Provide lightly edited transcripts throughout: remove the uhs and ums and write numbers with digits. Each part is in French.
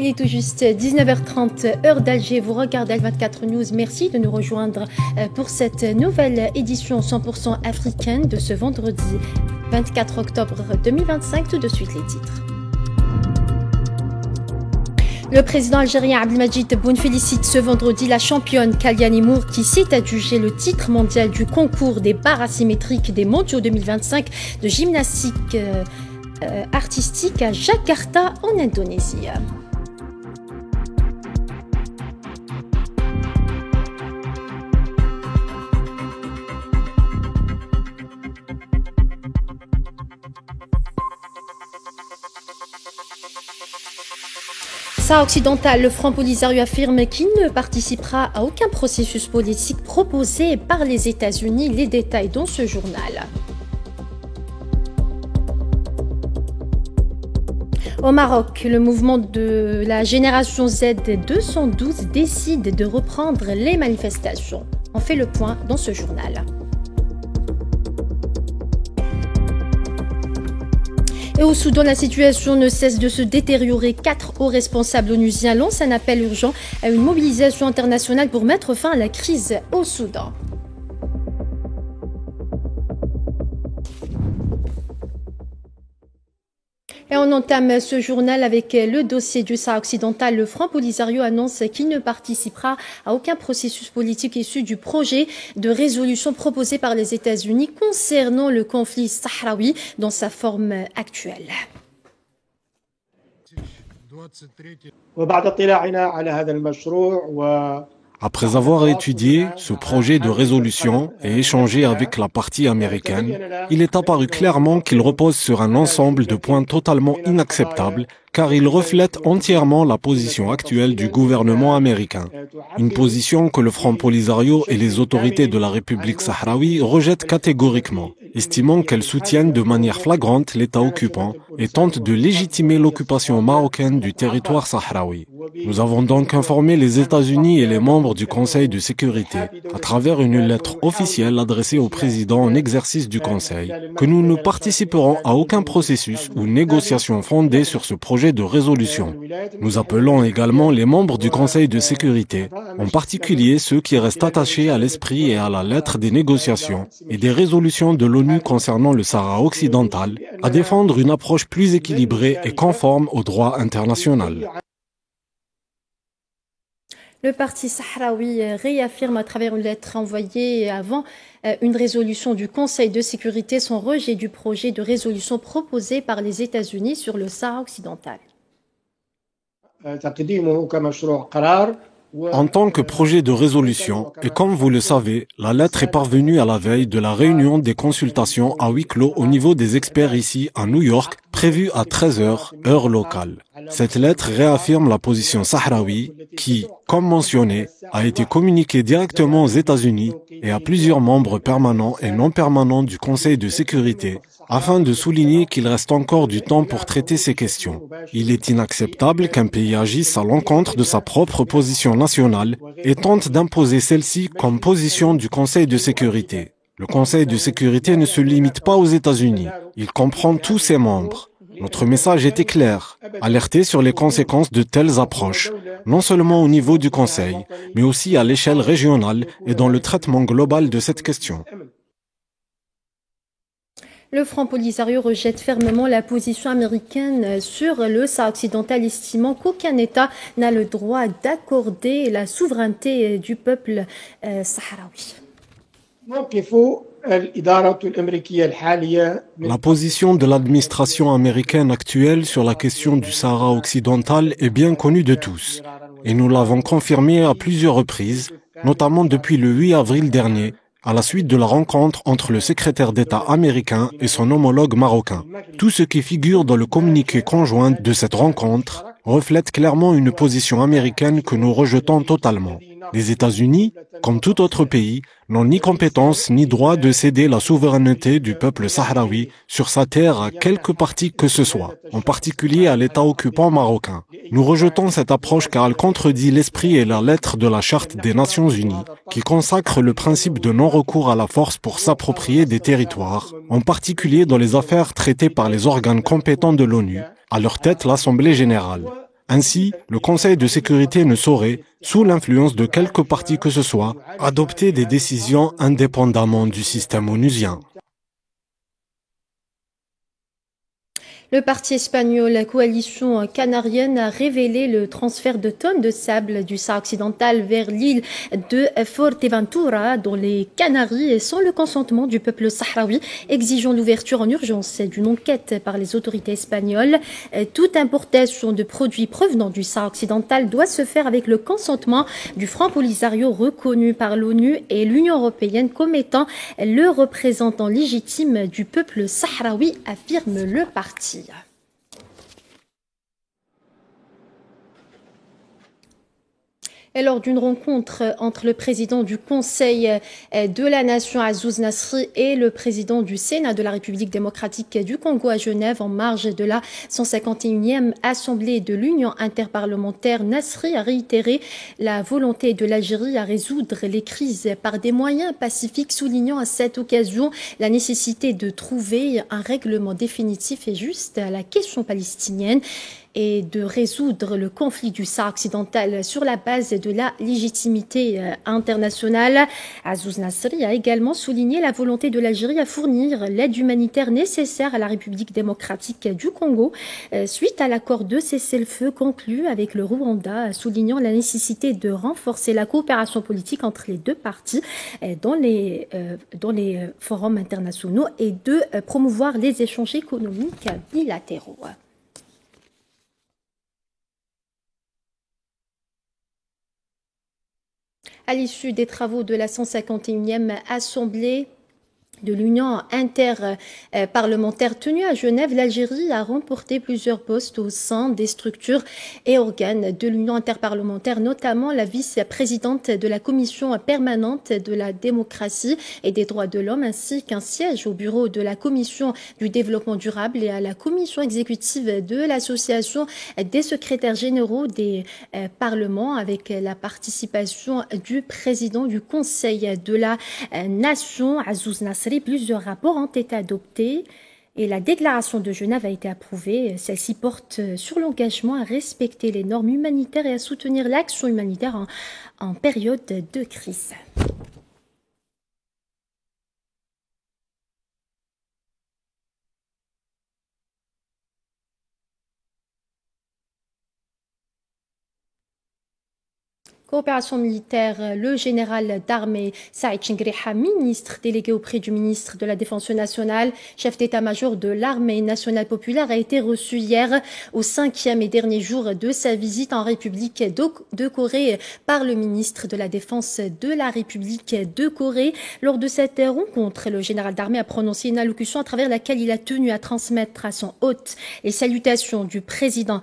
Il est tout juste 19h30, heure d'Alger. Vous regardez Al24 News. Merci de nous rejoindre pour cette nouvelle édition 100% africaine de ce vendredi 24 octobre 2025. Tout de suite les titres. Le président algérien Abdelmadjid Tebboune félicite ce vendredi la championne Kalyani Moore qui s'est adjugée le titre mondial du concours des barres asymétriques des mondiaux 2025 de gymnastique artistique à Jakarta en Indonésie. Sahara occidental, le Front Polisario affirme qu'il ne participera à aucun processus politique proposé par les États-Unis. Les détails dans ce journal. Au Maroc, le mouvement de la génération Z 212 décide de reprendre les manifestations. On fait le point dans ce journal. Et au Soudan, la situation ne cesse de se détériorer. 4 hauts responsables onusiens lancent un appel urgent à une mobilisation internationale pour mettre fin à la crise au Soudan. Et on entame ce journal avec le dossier du Sahara occidental. Le Front Polisario annonce qu'il ne participera à aucun processus politique issu du projet de résolution proposé par les États-Unis concernant le conflit sahraoui dans sa forme actuelle. Après avoir étudié ce projet de résolution et échangé avec la partie américaine, il est apparu clairement qu'il repose sur un ensemble de points totalement inacceptables car il reflète entièrement la position actuelle du gouvernement américain. Une position que le Front Polisario et les autorités de la République sahraoui rejettent catégoriquement, estimant qu'elles soutiennent de manière flagrante l'État occupant et tentent de légitimer l'occupation marocaine du territoire sahraoui. Nous avons donc informé les États-Unis et les membres du Conseil de sécurité, à travers une lettre officielle adressée au président en exercice du Conseil, que nous ne participerons à aucun processus ou négociation fondée sur ce projet de résolution. Nous appelons également les membres du Conseil de sécurité, en particulier ceux qui restent attachés à l'esprit et à la lettre des négociations et des résolutions de l'ONU concernant le Sahara occidental, à défendre une approche plus équilibrée et conforme au droit international. Le parti sahraoui réaffirme à travers une lettre envoyée avant une résolution du Conseil de sécurité son rejet du projet de résolution proposé par les États-Unis sur le Sahara occidental. En tant que projet de résolution, et comme vous le savez, la lettre est parvenue à la veille de la réunion des consultations à huis clos au niveau des experts ici à New York, prévue à 13h, heure locale. Cette lettre réaffirme la position sahraoui qui, comme mentionné, a été communiquée directement aux États-Unis et à plusieurs membres permanents et non permanents du Conseil de sécurité, afin de souligner qu'il reste encore du temps pour traiter ces questions. Il est inacceptable qu'un pays agisse à l'encontre de sa propre position nationale et tente d'imposer celle-ci comme position du Conseil de sécurité. Le Conseil de sécurité ne se limite pas aux États-Unis, il comprend tous ses membres. Notre message était clair, alerter sur les conséquences de telles approches, non seulement au niveau du Conseil, mais aussi à l'échelle régionale et dans le traitement global de cette question. Le Front Polisario rejette fermement la position américaine sur le Sahara occidental, estimant qu'aucun État n'a le droit d'accorder la souveraineté du peuple sahraoui. La position de l'administration américaine actuelle sur la question du Sahara occidental est bien connue de tous, et nous l'avons confirmée à plusieurs reprises, notamment depuis le 8 avril dernier, à la suite de la rencontre entre le secrétaire d'État américain et son homologue marocain. Tout ce qui figure dans le communiqué conjoint de cette rencontre reflète clairement une position américaine que nous rejetons totalement. Les États-Unis, comme tout autre pays, n'ont ni compétence ni droit de céder la souveraineté du peuple sahraoui sur sa terre à quelque parti que ce soit, en particulier à l'État occupant marocain. Nous rejetons cette approche car elle contredit l'esprit et la lettre de la Charte des Nations Unies, qui consacre le principe de non-recours à la force pour s'approprier des territoires, en particulier dans les affaires traitées par les organes compétents de l'ONU, à leur tête l'Assemblée générale. Ainsi, le Conseil de sécurité ne saurait, sous l'influence de quelque parti que ce soit, adopter des décisions indépendamment du système onusien. Le parti espagnol, la coalition canarienne, a révélé le transfert de tonnes de sable du Sahara occidental vers l'île de Fuerteventura, dans les Canaries, sans le consentement du peuple sahraoui, exigeant l'ouverture en urgence d'une enquête par les autorités espagnoles. Toute importation de produits provenant du Sahara occidental doit se faire avec le consentement du Front Polisario reconnu par l'ONU et l'Union européenne comme étant le représentant légitime du peuple sahraoui, affirme le parti. Et lors d'une rencontre entre le président du Conseil de la Nation, Azzouz Nasri, et le président du Sénat de la République démocratique du Congo à Genève, en marge de la 151e Assemblée de l'Union interparlementaire, Nasri a réitéré la volonté de l'Algérie à résoudre les crises par des moyens pacifiques, soulignant à cette occasion la nécessité de trouver un règlement définitif et juste à la question palestinienne et de résoudre le conflit du Sahara occidental sur la base de la légitimité internationale. Azzouz Nasri a également souligné la volonté de l'Algérie à fournir l'aide humanitaire nécessaire à la République démocratique du Congo suite à l'accord de cessez-le-feu conclu avec le Rwanda, soulignant la nécessité de renforcer la coopération politique entre les deux parties dans les forums internationaux et de promouvoir les échanges économiques bilatéraux. À l'issue des travaux de la 151e Assemblée de l'Union interparlementaire tenue à Genève, l'Algérie a remporté plusieurs postes au sein des structures et organes de l'Union interparlementaire, notamment la vice-présidente de la Commission permanente de la démocratie et des droits de l'homme, ainsi qu'un siège au bureau de la Commission du développement durable et à la Commission exécutive de l'Association des secrétaires généraux des parlements, avec la participation du président du Conseil de la Nation, Azzouz Nasri. Plusieurs rapports ont été adoptés et la déclaration de Genève a été approuvée. Celle-ci porte sur l'engagement à respecter les normes humanitaires et à soutenir l'action humanitaire en période de crise. Coopération militaire, le général d'armée Saïd Chingriha, ministre délégué auprès du ministre de la Défense nationale, chef d'état-major de l'armée nationale populaire, a été reçu hier au 5e et dernier jour de sa visite en République de Corée par le ministre de la Défense de la République de Corée. Lors de cette rencontre, le général d'armée a prononcé une allocution à travers laquelle il a tenu à transmettre à son hôte les salutations du président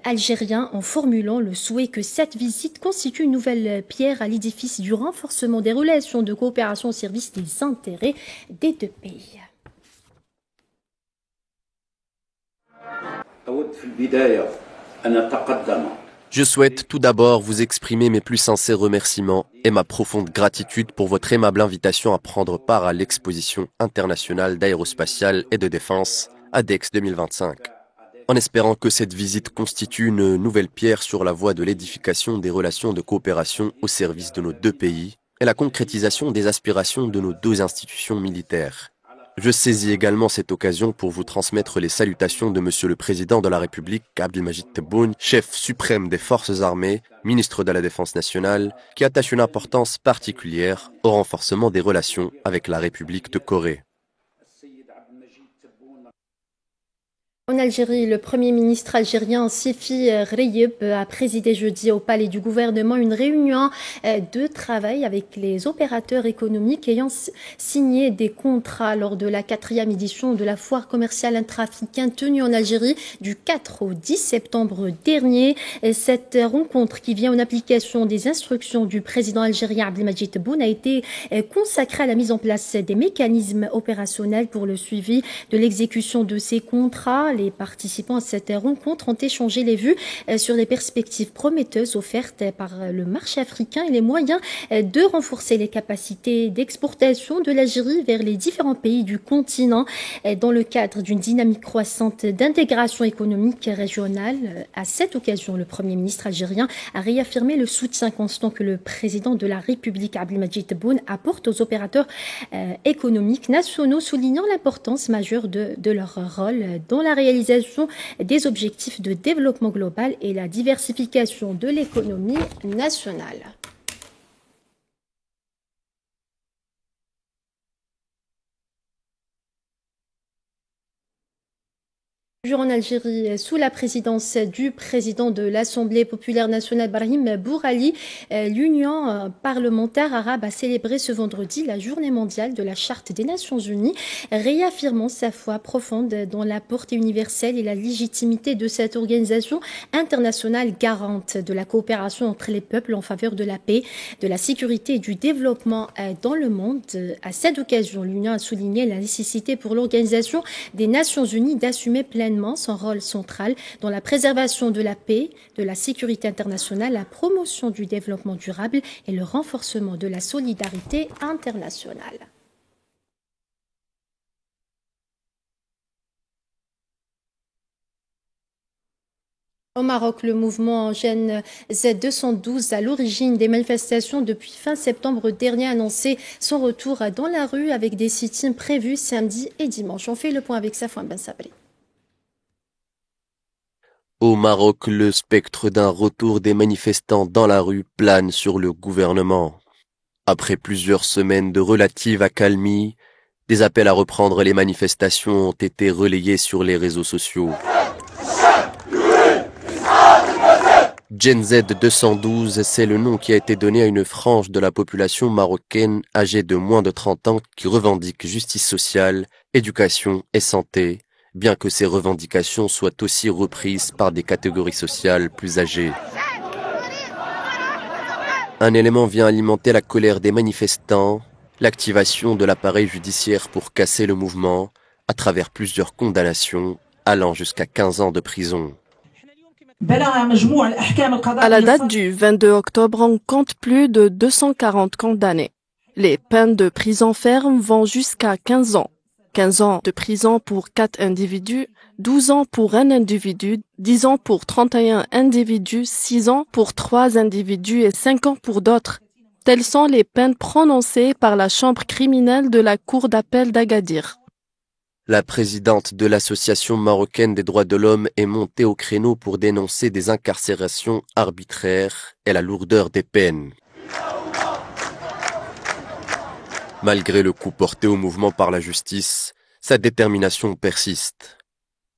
algérien, en formulant le souhait que cette visite constitue une nouvelle pierre à l'édifice du renforcement des relations de coopération au service des intérêts des deux pays. Je souhaite tout d'abord vous exprimer mes plus sincères remerciements et ma profonde gratitude pour votre aimable invitation à prendre part à l'exposition internationale d'aérospatiale et de défense ADEX 2025. En espérant que cette visite constitue une nouvelle pierre sur la voie de l'édification des relations de coopération au service de nos deux pays et la concrétisation des aspirations de nos deux institutions militaires. Je saisis également cette occasion pour vous transmettre les salutations de Monsieur le Président de la République, Abdelmajid Tebboune, chef suprême des forces armées, ministre de la Défense nationale, qui attache une importance particulière au renforcement des relations avec la République de Corée. En Algérie, le Premier ministre algérien Sefi Reyeb a présidé jeudi au palais du gouvernement une réunion de travail avec les opérateurs économiques ayant signé des contrats lors de la 4e édition de la foire commerciale intra-africaine tenue en Algérie du 4 au 10 septembre dernier. Cette rencontre, qui vient en application des instructions du président algérien Abdelmajid Tebboune, a été consacrée à la mise en place des mécanismes opérationnels pour le suivi de l'exécution de ces contrats. mois, les participants à cette rencontre ont échangé les vues sur les perspectives prometteuses offertes par le marché africain et les moyens de renforcer les capacités d'exportation de l'Algérie vers les différents pays du continent dans le cadre d'une dynamique croissante d'intégration économique régionale. À cette occasion, le Premier ministre algérien a réaffirmé le soutien constant que le président de la République, Abdelmadjid Tebboune, apporte aux opérateurs économiques nationaux, soulignant l'importance majeure de leur rôle dans la réalisation des objectifs de développement global et la diversification de l'économie nationale. Toujours en Algérie, sous la présidence du président de l'Assemblée populaire nationale, Brahim Bourali, l'Union parlementaire arabe a célébré ce vendredi la journée mondiale de la Charte des Nations Unies, réaffirmant sa foi profonde dans la portée universelle et la légitimité de cette organisation internationale garante de la coopération entre les peuples en faveur de la paix, de la sécurité et du développement dans le monde. À cette occasion, l'Union a souligné la nécessité pour l'Organisation des Nations Unies d'assumer pleinement son rôle central dans la préservation de la paix, de la sécurité internationale, la promotion du développement durable et le renforcement de la solidarité internationale. Au Maroc, le mouvement Gen Z212, à l'origine des manifestations depuis fin septembre dernier, a annoncé son retour dans la rue avec des sit-ins prévus samedi et dimanche. On fait le point avec Safouane Ben Sabri. Au Maroc, le spectre d'un retour des manifestants dans la rue plane sur le gouvernement. Après plusieurs semaines de relative accalmie, des appels à reprendre les manifestations ont été relayés sur les réseaux sociaux. Gen Z 212, c'est le nom qui a été donné à une frange de la population marocaine âgée de moins de 30 ans qui revendique justice sociale, éducation et santé, bien que ces revendications soient aussi reprises par des catégories sociales plus âgées. Un élément vient alimenter la colère des manifestants, l'activation de l'appareil judiciaire pour casser le mouvement, à travers plusieurs condamnations, allant jusqu'à 15 ans de prison. À la date du 22 octobre, on compte plus de 240 condamnés. Les peines de prison ferme vont jusqu'à 15 ans. 15 ans de prison pour 4 individus, 12 ans pour un individu, 10 ans pour 31 individus, 6 ans pour 3 individus et 5 ans pour d'autres. Telles sont les peines prononcées par la chambre criminelle de la cour d'appel d'Agadir. La présidente de l'Association marocaine des droits de l'homme est montée au créneau pour dénoncer des incarcérations arbitraires et la lourdeur des peines. Malgré le coup porté au mouvement par la justice, sa détermination persiste.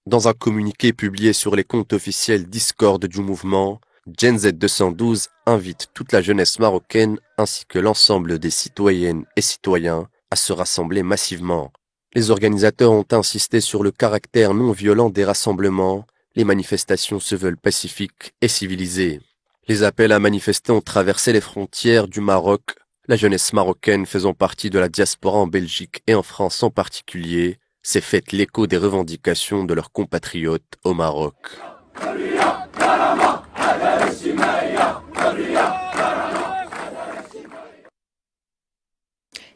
Dans un communiqué publié sur les comptes officiels Discord du mouvement, Gen Z 212 invite toute la jeunesse marocaine ainsi que l'ensemble des citoyennes et citoyens à se rassembler massivement. Les organisateurs ont insisté sur le caractère non violent des rassemblements. Les manifestations se veulent pacifiques et civilisées. Les appels à manifester ont traversé les frontières du Maroc. La jeunesse marocaine faisant partie de la diaspora en Belgique et en France en particulier s'est faite l'écho des revendications de leurs compatriotes au Maroc.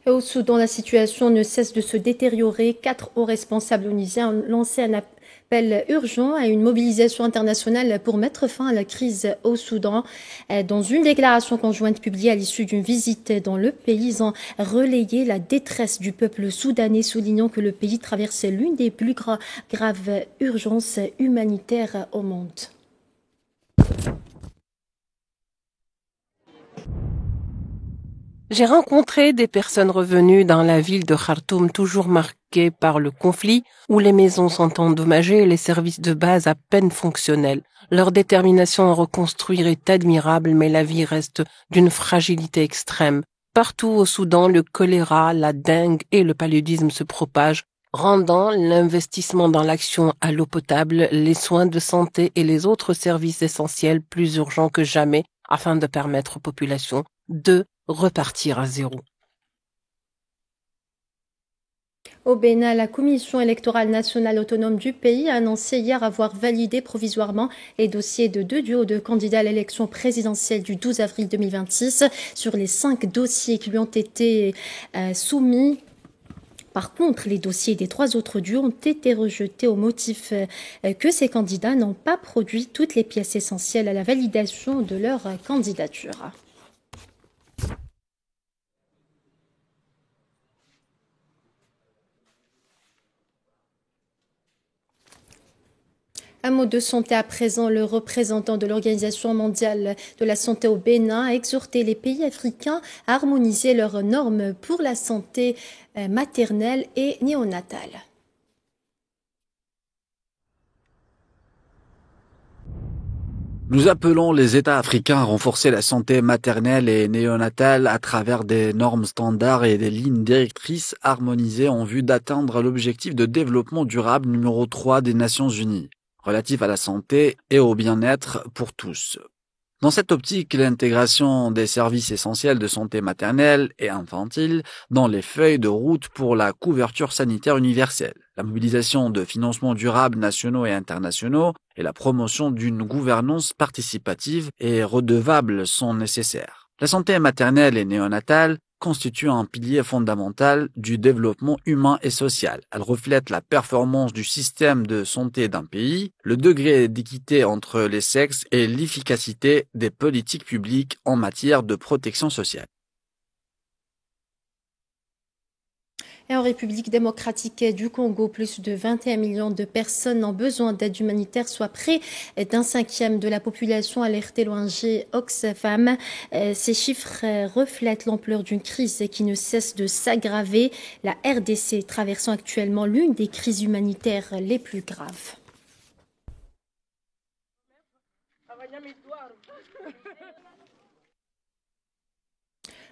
Au Soudan, la situation ne cesse de se détériorer. 4 hauts responsables onisiens ont lancé un appel urgent à une mobilisation internationale pour mettre fin à la crise au Soudan. Dans une déclaration conjointe publiée à l'issue d'une visite dans le pays, ils ont relayé la détresse du peuple soudanais, soulignant que le pays traverse l'une des plus graves urgences humanitaires au monde. J'ai rencontré des personnes revenues dans la ville de Khartoum, toujours marquée par le conflit, où les maisons sont endommagées et les services de base à peine fonctionnels. Leur détermination à reconstruire est admirable, mais la vie reste d'une fragilité extrême. Partout au Soudan, le choléra, la dengue et le paludisme se propagent, rendant l'investissement dans l'action à l'eau potable, les soins de santé et les autres services essentiels plus urgents que jamais afin de permettre aux populations de repartir à zéro. Au Bénin, la Commission électorale nationale autonome du pays a annoncé hier avoir validé provisoirement les dossiers de 2 duos de candidats à l'élection présidentielle du 12 avril 2026 sur les 5 dossiers qui lui ont été soumis. Par contre, les dossiers des 3 autres duos ont été rejetés au motif que ces candidats n'ont pas produit toutes les pièces essentielles à la validation de leur candidature. Un mot de santé à présent. Le représentant de l'Organisation mondiale de la santé au Bénin a exhorté les pays africains à harmoniser leurs normes pour la santé maternelle et néonatale. Nous appelons les États africains à renforcer la santé maternelle et néonatale à travers des normes standards et des lignes directrices harmonisées en vue d'atteindre l'objectif de développement durable numéro 3 des Nations Unies, relatif à la santé et au bien-être pour tous. Dans cette optique, l'intégration des services essentiels de santé maternelle et infantile dans les feuilles de route pour la couverture sanitaire universelle, la mobilisation de financements durables nationaux et internationaux et la promotion d'une gouvernance participative et redevable sont nécessaires. La santé maternelle et néonatale constitue un pilier fondamental du développement humain et social. Elle reflète la performance du système de santé d'un pays, le degré d'équité entre les sexes et l'efficacité des politiques publiques en matière de protection sociale. Et en République démocratique du Congo, plus de 21 millions de personnes ont besoin d'aide humanitaire, soit près d'un cinquième de la population, alerté l'ONG Oxfam. Ces chiffres reflètent l'ampleur d'une crise qui ne cesse de s'aggraver. La RDC traversant actuellement l'une des crises humanitaires les plus graves.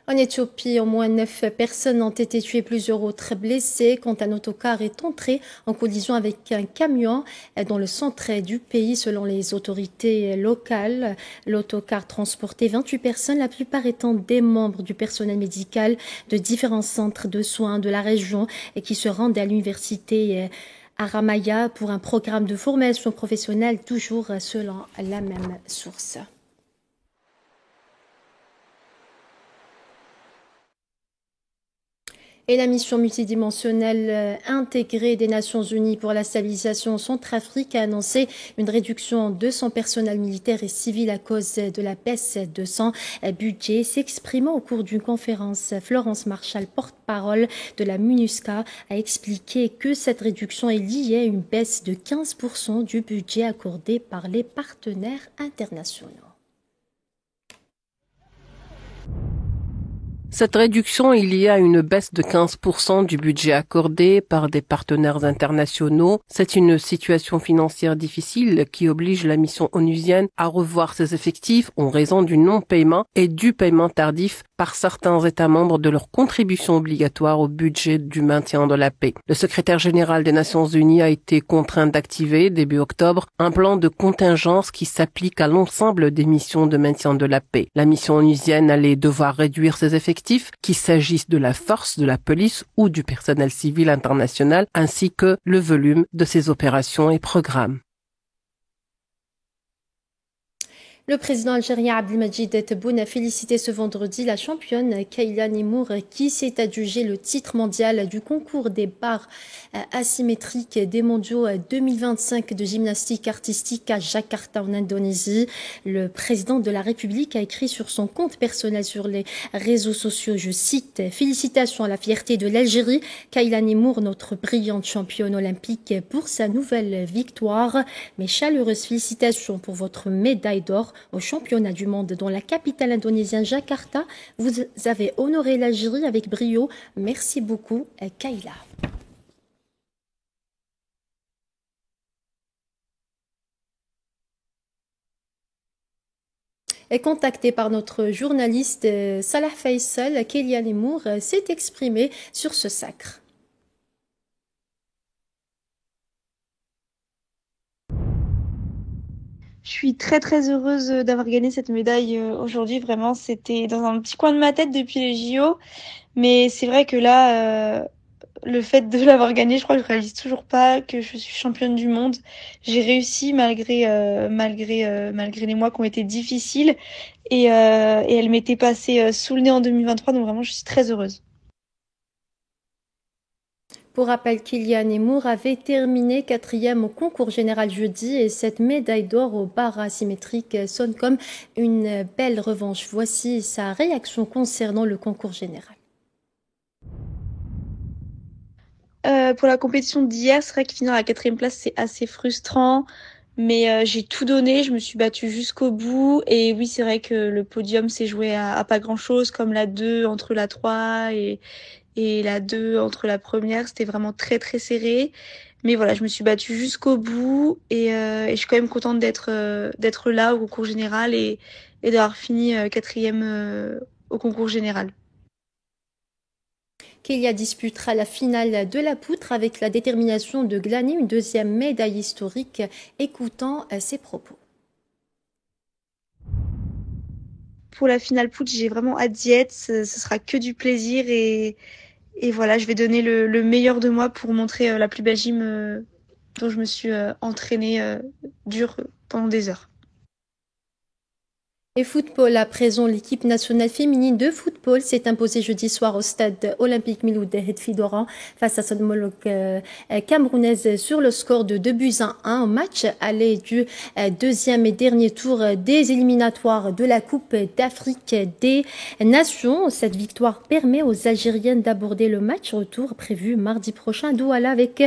En Éthiopie, au moins 9 personnes ont été tuées, plusieurs autres blessées quand un autocar est entré en collision avec un camion dans le centre du pays. Selon les autorités locales, l'autocar transportait 28 personnes, la plupart étant des membres du personnel médical de différents centres de soins de la région et qui se rendaient à l'université Aramaya pour un programme de formation professionnelle, toujours selon la même source. Et la mission multidimensionnelle intégrée des Nations Unies pour la stabilisation en Centrafrique a annoncé une réduction de son personnel militaire et civil à cause de la baisse de son budget. S'exprimant au cours d'une conférence, Florence Marshall, porte-parole de la MINUSCA, a expliqué que cette réduction est liée à une baisse de 15% du budget accordé par les partenaires internationaux. Cette réduction est liée à une baisse de 15% du budget accordé par des partenaires internationaux. C'est une situation financière difficile qui oblige la mission onusienne à revoir ses effectifs en raison du non-paiement et du paiement tardif par certains États membres de leur contribution obligatoire au budget du maintien de la paix. Le secrétaire général des Nations Unies a été contraint d'activer, début octobre, un plan de contingence qui s'applique à l'ensemble des missions de maintien de la paix. La mission onusienne allait devoir réduire ses effectifs, qu'il s'agisse de la force, de la police ou du personnel civil international, ainsi que le volume de ses opérations et programmes. Le président algérien Abdelmadjid Tebboune a félicité ce vendredi la championne Kayla Nemour qui s'est adjugée le titre mondial du concours des barres asymétriques des mondiaux 2025 de gymnastique artistique à Jakarta en Indonésie. Le président de la République a écrit sur son compte personnel sur les réseaux sociaux, je cite, « Félicitations à la fierté de l'Algérie, Kayla Nemour, notre brillante championne olympique, pour sa nouvelle victoire. Mes chaleureuses félicitations pour votre médaille d'or au championnat du monde dans la capitale indonésienne Jakarta. Vous avez honoré l'Algérie avec brio. Merci beaucoup, Kayla. » Et contacté par notre journaliste Salah Faisal, Kayla Nemour s'est exprimée sur ce sacre. Je suis très très heureuse d'avoir gagné cette médaille aujourd'hui. Vraiment, c'était dans un petit coin de ma tête depuis les JO. Mais c'est vrai que là, Le fait de l'avoir gagné, je crois que je réalise toujours pas que je suis championne du monde. J'ai réussi malgré les mois qui ont été difficiles et elle m'était passée sous le nez en 2023, donc vraiment je suis très heureuse. Pour rappel, Kylian Emour avait terminé 4e au concours général jeudi et cette médaille d'or au bar asymétrique sonne comme une belle revanche. Voici sa réaction concernant le concours général. Pour la compétition d'hier, c'est vrai que finir à la 4e place, c'est assez frustrant. Mais j'ai tout donné, je me suis battue jusqu'au bout. Et oui, c'est vrai que le podium s'est joué à pas grand-chose, comme la 2 entre la 3 et la 2 entre la première. C'était vraiment très très serré. Mais voilà, je me suis battue jusqu'au bout et je suis quand même contente d'être là au concours général et d'avoir fini 4e au concours général. Kélia disputera la finale de la poutre avec la détermination de glaner une 2e médaille historique. Écoutons ses propos. Pour la finale poutre, j'ai vraiment hâte d'y être. Ce sera que du plaisir et voilà, je vais donner le meilleur de moi pour montrer la plus belle gym dont je me suis entraînée dur pendant des heures. Et football, à présent, l'équipe nationale féminine de football s'est imposée jeudi soir au stade olympique Miloud Hedfi-Doran face à son homologue camerounaise sur le score de 2-1 au match aller du 2e et dernier tour des éliminatoires de la Coupe d'Afrique des Nations. Cette victoire permet aux Algériennes d'aborder le match retour prévu mardi prochain à Douala avec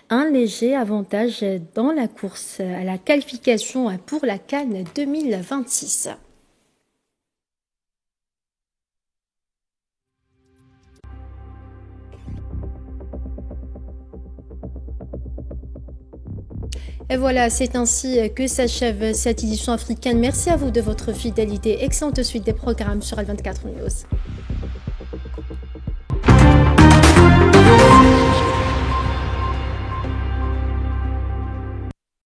un léger avantage dans la course à la qualification pour la CAN 2026. Et voilà, c'est ainsi que s'achève cette édition africaine. Merci à vous de votre fidélité. Excellente suite des programmes sur L24 News.